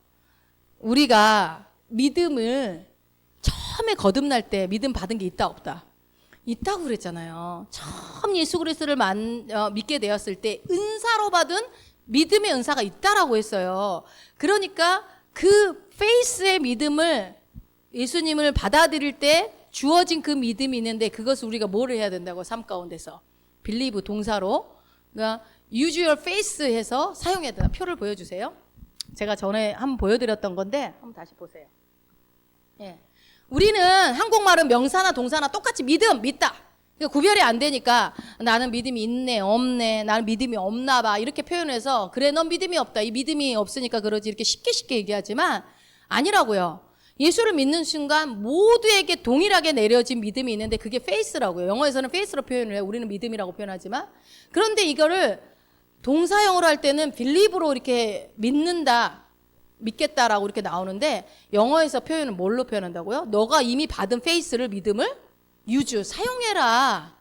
A: 우리가 믿음을 처음에 거듭날 때 믿음 받은 게 있다 없다? 있다고 그랬잖아요. 처음 예수 그리스도를 믿게 되었을 때 은사로 받은 믿음의 은사가 있다라고 했어요. 그러니까 그 페이스의 믿음을 예수님을 받아들일 때 주어진 그 믿음이 있는데 그것을 우리가 뭐를 해야 된다고? 삶 가운데서 believe 동사로 그러니까 use your face 해서 사용해야 된다. 표를 보여주세요. 제가 전에 한번 보여드렸던 건데 한번 다시 보세요. 예. 우리는 한국말은 명사나 동사나 똑같이 믿다. 그러니까 구별이 안 되니까 나는 믿음이 있네, 없네, 나는 믿음이 없나 봐 이렇게 표현해서 그래 넌 믿음이 없다. 이 믿음이 없으니까 그러지 이렇게 쉽게 얘기하지만 아니라고요. 예수를 믿는 순간 모두에게 동일하게 내려진 믿음이 있는데 그게 페이스라고요. 영어에서는 페이스로 표현을 해요. 우리는 믿음이라고 표현하지만 그런데 이거를 동사형으로 할 때는 빌리브로 이렇게 믿겠다라고 이렇게 나오는데 영어에서 표현은 뭘로 표현한다고요? 너가 이미 받은 페이스를 믿음을 use 사용해라.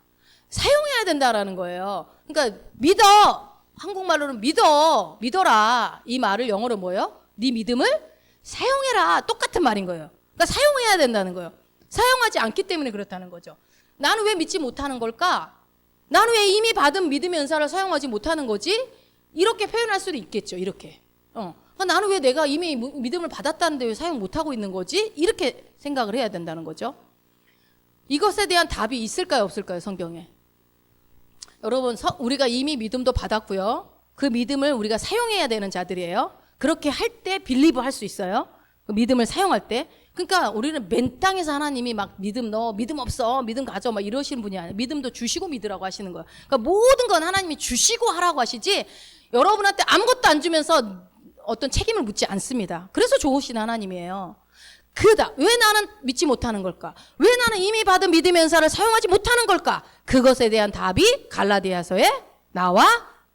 A: 사용해야 된다라는 거예요. 그러니까 믿어. 한국말로는 믿어라. 이 말을 영어로 뭐예요? 네 믿음을 사용해라. 똑같은 말인 거예요. 그러니까 사용해야 된다는 거예요. 사용하지 않기 때문에 그렇다는 거죠. 나는 왜 믿지 못하는 걸까? 나는 왜 이미 받은 믿음의 은사를 사용하지 못하는 거지? 이렇게 표현할 수도 있겠죠. 이렇게. 나는 왜 내가 이미 믿음을 받았다는데 왜 사용 못하고 있는 거지? 이렇게 생각을 해야 된다는 거죠. 이것에 대한 답이 있을까요? 없을까요? 성경에. 여러분 우리가 이미 믿음도 받았고요. 그 믿음을 우리가 사용해야 되는 자들이에요. 그렇게 할 때 빌리브 할 수 있어요. 그 믿음을 사용할 때. 그러니까 우리는 맨 땅에서 하나님이 막 믿음 없어 믿음 가져 막 이러시는 분이 아니에요. 믿음도 주시고 믿으라고 하시는 거예요. 그러니까 모든 건 하나님이 주시고 하라고 하시지 여러분한테 아무것도 안 주면서 어떤 책임을 묻지 않습니다. 그래서 좋으신 하나님이에요. 왜 나는 믿지 못하는 걸까? 왜 나는 이미 받은 믿음의 은사를 사용하지 못하는 걸까? 그것에 대한 답이 갈라디아서에 나와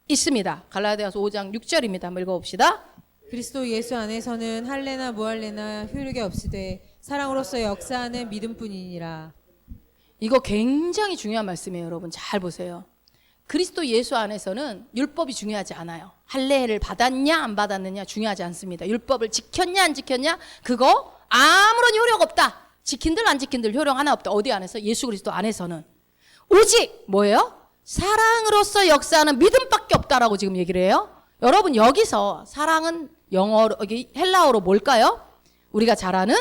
A: 있습니다. 갈라디아서 5장 6절입니다. 한번 읽어봅시다.
B: 그리스도 예수 안에서는 할례나 무할례나 효력이 없으되 사랑으로서 역사하는 믿음뿐이니라.
A: 이거 굉장히 중요한 말씀이에요. 여러분 잘 보세요. 그리스도 예수 안에서는 율법이 중요하지 않아요. 할례를 받았냐 안 받았느냐 중요하지 않습니다. 율법을 지켰냐 안 지켰냐 그거 아무런 효력 없다. 지킨들 안 지킨들 효력 하나 없다. 어디 안에서? 예수 그리스도 안에서는 오직 뭐예요? 사랑으로서 역사하는 믿음밖에 없다라고 지금 얘기를 해요. 여러분 여기서 사랑은 영어로 여기 헬라어로 뭘까요? 우리가 잘 아는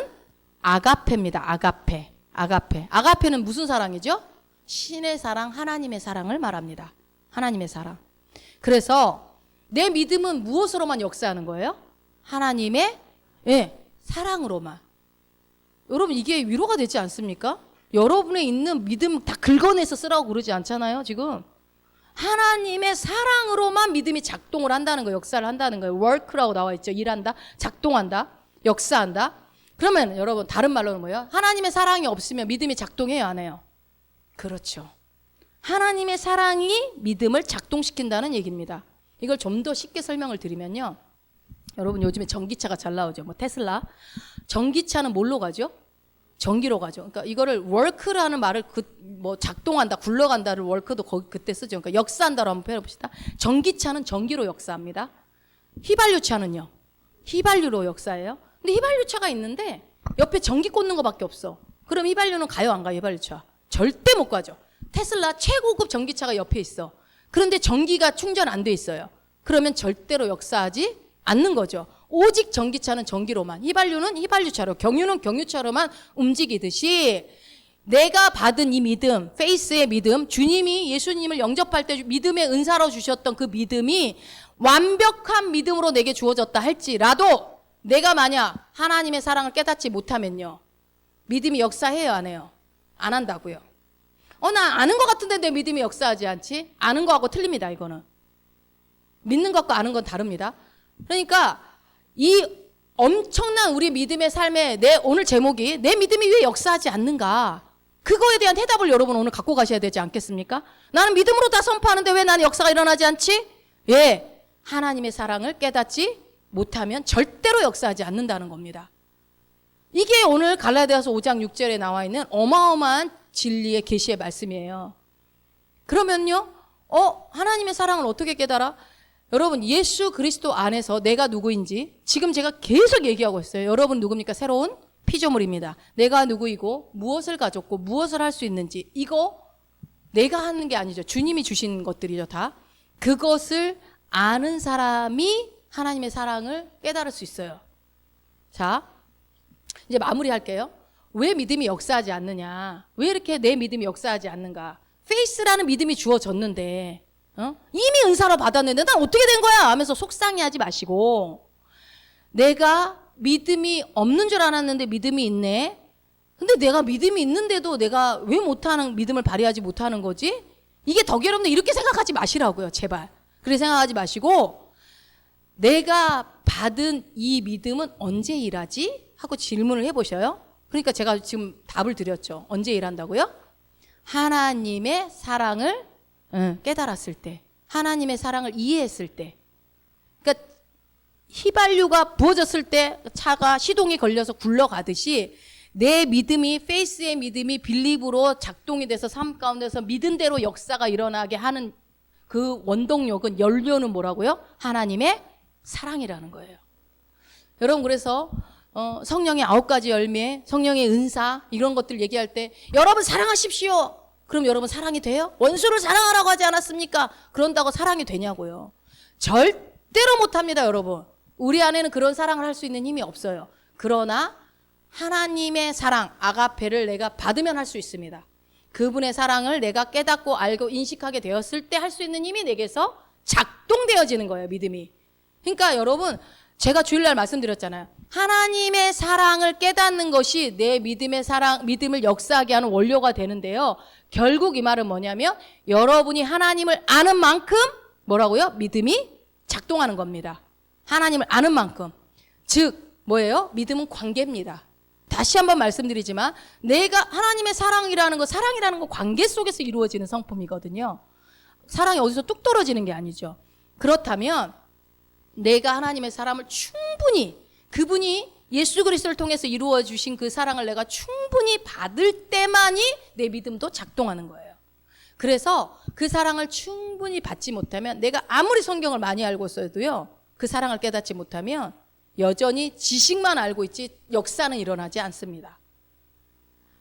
A: 아가페입니다. 아가페는 무슨 사랑이죠? 신의 사랑, 하나님의 사랑을 말합니다. 하나님의 사랑. 그래서 내 믿음은 무엇으로만 역사하는 거예요? 하나님의 사랑으로만. 여러분 이게 위로가 되지 않습니까? 여러분의 있는 믿음 다 긁어내서 쓰라고 그러지 않잖아요 지금. 하나님의 사랑으로만 믿음이 작동을 한다는 거예요. 역사를 한다는 거예요. work라고 나와 있죠. 일한다, 작동한다, 역사한다. 그러면 여러분 다른 말로는 뭐예요? 하나님의 사랑이 없으면 믿음이 작동해요 안 해요? 그렇죠. 하나님의 사랑이 믿음을 작동시킨다는 얘기입니다. 이걸 좀 더 쉽게 설명을 드리면요. 여러분 요즘에 전기차가 잘 나오죠. 뭐 테슬라. 전기차는 뭘로 가죠? 전기로 가죠. 그러니까 이거를 work라는 말을 작동한다, 굴러간다를 work도 그때 쓰죠. 그러니까 역사한다로 한번 표현해 봅시다. 전기차는 전기로 역사합니다. 휘발유차는요. 휘발유로 역사해요. 근데 휘발유차가 있는데 옆에 전기 꽂는 거밖에 없어. 그럼 휘발유는 가요 안 가요? 휘발유차. 절대 못 가죠. 테슬라 최고급 전기차가 옆에 있어. 그런데 전기가 충전 안 돼 있어요. 그러면 절대로 역사하지 않는 거죠. 오직 전기차는 전기로만, 휘발유는 휘발유차로, 경유는 경유차로만 움직이듯이 내가 받은 이 믿음, 페이스의 믿음, 주님이 예수님을 영접할 때 믿음의 은사로 주셨던 그 믿음이 완벽한 믿음으로 내게 주어졌다 할지라도 내가 만약 하나님의 사랑을 깨닫지 못하면요. 믿음이 역사해요 안 해요? 안 한다고요. 나 아는 것 같은데 내 믿음이 역사하지 않지? 아는 거하고 틀립니다 이거는. 믿는 것과 아는 건 다릅니다. 그러니까 이 엄청난 우리 믿음의 삶에 오늘 제목이 내 믿음이 왜 역사하지 않는가? 그거에 대한 대답을 여러분 오늘 갖고 가셔야 되지 않겠습니까? 나는 믿음으로 다 선포하는데 왜 나는 역사가 일어나지 않지? 하나님의 사랑을 깨닫지 못하면 절대로 역사하지 않는다는 겁니다. 이게 오늘 갈라디아서 5장 6절에 나와 있는 어마어마한 진리의 계시의 말씀이에요. 그러면요, 하나님의 사랑을 어떻게 깨달아? 여러분 예수 그리스도 안에서 내가 누구인지 지금 제가 계속 얘기하고 있어요. 여러분 누굽니까? 새로운 피조물입니다. 내가 누구이고 무엇을 가졌고 무엇을 할 수 있는지 이거 내가 하는 게 아니죠. 주님이 주신 것들이죠. 다. 그것을 아는 사람이 하나님의 사랑을 깨달을 수 있어요. 자, 이제 마무리할게요. 왜 믿음이 역사하지 않느냐? 왜 이렇게 내 믿음이 역사하지 않는가? 페이스라는 믿음이 주어졌는데 이미 은사로 받았는데 난 어떻게 된 거야? 하면서 속상해하지 마시고 내가 믿음이 없는 줄 알았는데 믿음이 있네. 근데 내가 믿음이 있는데도 내가 왜 못하는 믿음을 발휘하지 못하는 거지? 이게 더 괴롭네. 이렇게 생각하지 마시라고요. 제발. 그렇게 생각하지 마시고 내가 받은 이 믿음은 언제 일하지? 하고 질문을 해보셔요. 그러니까 제가 지금 답을 드렸죠. 언제 일한다고요? 하나님의 사랑을 깨달았을 때, 하나님의 사랑을 이해했을 때. 그러니까 휘발유가 부어졌을 때 차가 시동이 걸려서 굴러가듯이 내 믿음이, 페이스의 믿음이 빌립으로 작동이 돼서 삶 가운데서 믿은 대로 역사가 일어나게 하는 그 원동력은, 연료는 뭐라고요? 하나님의 사랑이라는 거예요. 여러분, 그래서 성령의 9가지 열매, 성령의 은사 이런 것들 얘기할 때 여러분 사랑하십시오. 그럼 여러분 사랑이 돼요? 원수를 사랑하라고 하지 않았습니까? 그런다고 사랑이 되냐고요. 절대로 못합니다. 여러분. 우리 안에는 그런 사랑을 할 수 있는 힘이 없어요. 그러나 하나님의 사랑, 아가페를 내가 받으면 할 수 있습니다. 그분의 사랑을 내가 깨닫고 알고 인식하게 되었을 때 할 수 있는 힘이 내게서 작동되어지는 거예요. 믿음이. 그러니까 여러분, 제가 주일날 말씀드렸잖아요. 하나님의 사랑을 깨닫는 것이 내 믿음의 사랑, 믿음을 역사하게 하는 원료가 되는데요. 결국 이 말은 뭐냐면 여러분이 하나님을 아는 만큼 뭐라고요? 믿음이 작동하는 겁니다. 하나님을 아는 만큼. 즉 뭐예요? 믿음은 관계입니다. 다시 한번 말씀드리지만 내가 하나님의 사랑이라는 거 관계 속에서 이루어지는 성품이거든요. 사랑이 어디서 뚝 떨어지는 게 아니죠. 그렇다면 내가 하나님의 사랑을 충분히, 그분이 예수 그리스도를 통해서 이루어 주신 그 사랑을 내가 충분히 받을 때만이 내 믿음도 작동하는 거예요. 그래서 그 사랑을 충분히 받지 못하면, 내가 아무리 성경을 많이 알고 있어도요, 그 사랑을 깨닫지 못하면 여전히 지식만 알고 있지 역사는 일어나지 않습니다.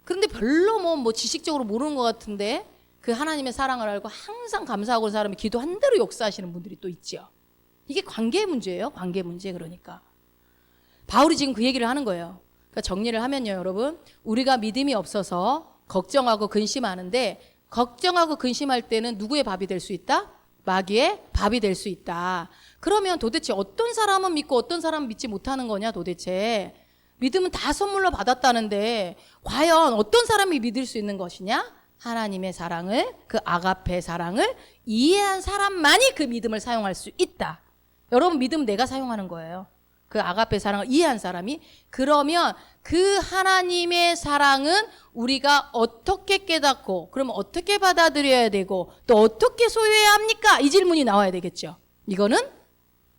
A: 그런데 별로 뭐 지식적으로 모르는 것 같은데 그 하나님의 사랑을 알고 항상 감사하고 사람이 기도한 대로 역사하시는 분들이 또 있죠. 이게 관계 문제예요. 관계 문제. 그러니까 바울이 지금 그 얘기를 하는 거예요. 그러니까 정리를 하면요, 여러분, 우리가 믿음이 없어서 걱정하고 근심하는데, 걱정하고 근심할 때는 누구의 밥이 될 수 있다? 마귀의 밥이 될 수 있다. 그러면 도대체 어떤 사람은 믿고 어떤 사람은 믿지 못하는 거냐? 도대체 믿음은 다 선물로 받았다는데 과연 어떤 사람이 믿을 수 있는 것이냐? 하나님의 사랑을, 그 아가페 사랑을 이해한 사람만이 그 믿음을 사용할 수 있다. 여러분, 믿음은 내가 사용하는 거예요. 그 아가페 사랑을 이해한 사람이. 그러면 그 하나님의 사랑은 우리가 어떻게 깨닫고, 그러면 어떻게 받아들여야 되고, 또 어떻게 소유해야 합니까? 이 질문이 나와야 되겠죠. 이거는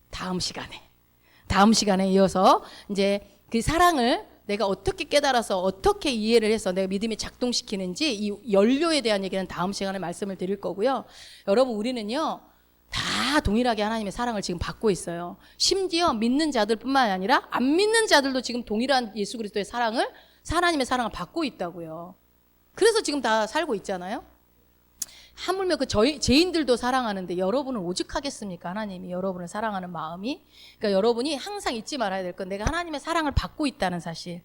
A: 다음 시간에 이어서 이제 그 사랑을 내가 어떻게 깨달아서 어떻게 이해를 해서 내가 믿음이 작동시키는지, 이 연료에 대한 얘기는 다음 시간에 말씀을 드릴 거고요. 여러분, 우리는요 다 동일하게 하나님의 사랑을 지금 받고 있어요. 심지어 믿는 자들뿐만 아니라 안 믿는 자들도 지금 동일한 예수 그리스도의 사랑을, 하나님의 사랑을 받고 있다고요. 그래서 지금 다 살고 있잖아요. 하물며 그 죄인들도 사랑하는데 여러분은 오죽하겠습니까? 하나님이 여러분을 사랑하는 마음이. 그러니까 여러분이 항상 잊지 말아야 될 건, 내가 하나님의 사랑을 받고 있다는 사실.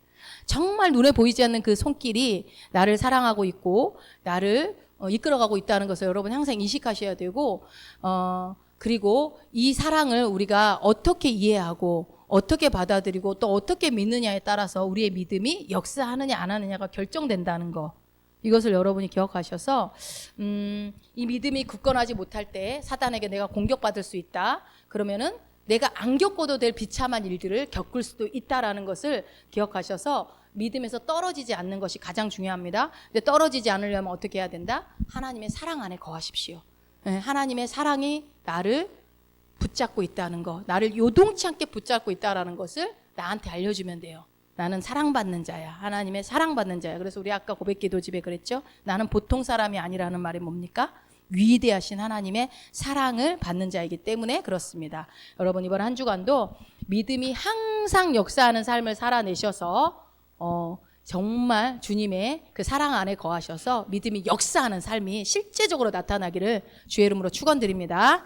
A: 정말 눈에 보이지 않는 그 손길이 나를 사랑하고 있고 나를 이끌어가고 있다는 것을 여러분 항상 인식하셔야 되고, 그리고 이 사랑을 우리가 어떻게 이해하고 어떻게 받아들이고 또 어떻게 믿느냐에 따라서 우리의 믿음이 역사하느냐 안 하느냐가 결정된다는 거. 이것을 여러분이 기억하셔서 이 믿음이 굳건하지 못할 때 사단에게 내가 공격받을 수 있다. 그러면은 내가 안 겪어도 될 비참한 일들을 겪을 수도 있다라는 것을 기억하셔서 믿음에서 떨어지지 않는 것이 가장 중요합니다. 근데 떨어지지 않으려면 어떻게 해야 된다? 하나님의 사랑 안에 거하십시오. 하나님의 사랑이 나를 붙잡고 있다는 거, 나를 요동치 않게 붙잡고 있다라는 것을 나한테 알려주면 돼요. 나는 사랑받는 자야. 하나님의 사랑받는 자야. 그래서 우리 아까 고백기도 집에 그랬죠. 나는 보통 사람이 아니라는 말이 뭡니까? 위대하신 하나님의 사랑을 받는 자이기 때문에 그렇습니다. 여러분 이번 한 주간도 믿음이 항상 역사하는 삶을 살아내셔서 정말 주님의 그 사랑 안에 거하셔서 믿음이 역사하는 삶이 실제적으로 나타나기를 주의 이름으로 축원드립니다.